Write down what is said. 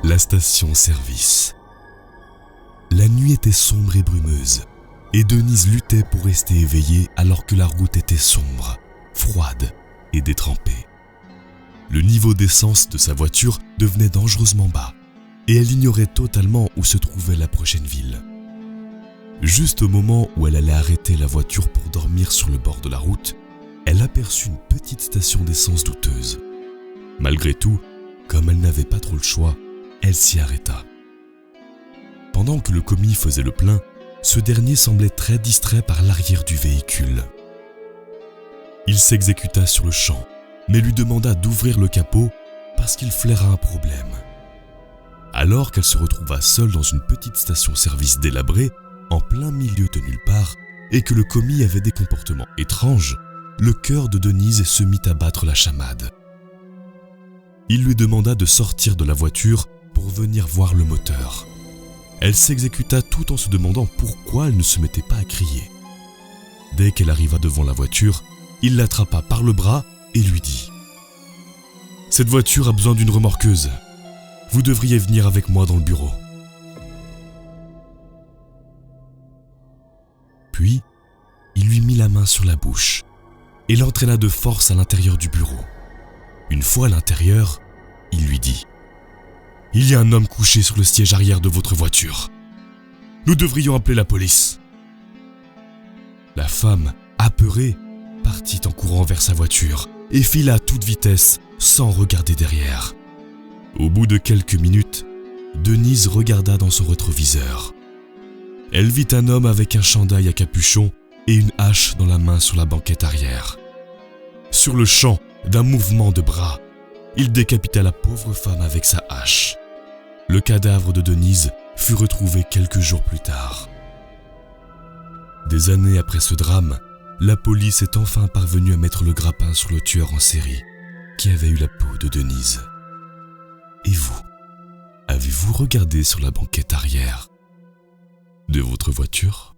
La station-service. La nuit était sombre et brumeuse, et Denise luttait pour rester éveillée alors que la route était sombre, froide et détrempée. Le niveau d'essence de sa voiture devenait dangereusement bas, et elle ignorait totalement où se trouvait la prochaine ville. Juste au moment où elle allait arrêter la voiture pour dormir sur le bord de la route, elle aperçut une petite station d'essence douteuse. Malgré tout, comme elle n'avait pas trop le choix, elle s'y arrêta. Pendant que le commis faisait le plein, ce dernier semblait très distrait par l'arrière du véhicule. Il s'exécuta sur le champ, mais lui demanda d'ouvrir le capot parce qu'il flaira un problème. Alors qu'elle se retrouva seule dans une petite station-service délabrée, en plein milieu de nulle part, et que le commis avait des comportements étranges, le cœur de Denise se mit à battre la chamade. Il lui demanda de sortir de la voiture pour venir voir le moteur. Elle s'exécuta tout en se demandant pourquoi elle ne se mettait pas à crier. Dès qu'elle arriva devant la voiture, il l'attrapa par le bras et lui dit « Cette voiture a besoin d'une remorqueuse. Vous devriez venir avec moi dans le bureau. » Puis, il lui mit la main sur la bouche et l'entraîna de force à l'intérieur du bureau. Une fois à l'intérieur, il lui dit « Il y a un homme couché sur le siège arrière de votre voiture. Nous devrions appeler la police. » La femme, apeurée, partit en courant vers sa voiture et fila à toute vitesse sans regarder derrière. Au bout de quelques minutes, Denise regarda dans son rétroviseur. Elle vit un homme avec un chandail à capuchon et une hache dans la main sur la banquette arrière. Sur le champ, d'un mouvement de bras, il décapita la pauvre femme avec sa hache. Le cadavre de Denise fut retrouvé quelques jours plus tard. Des années après ce drame, la police est enfin parvenue à mettre le grappin sur le tueur en série qui avait eu la peau de Denise. Et vous, avez-vous regardé sur la banquette arrière de votre voiture ?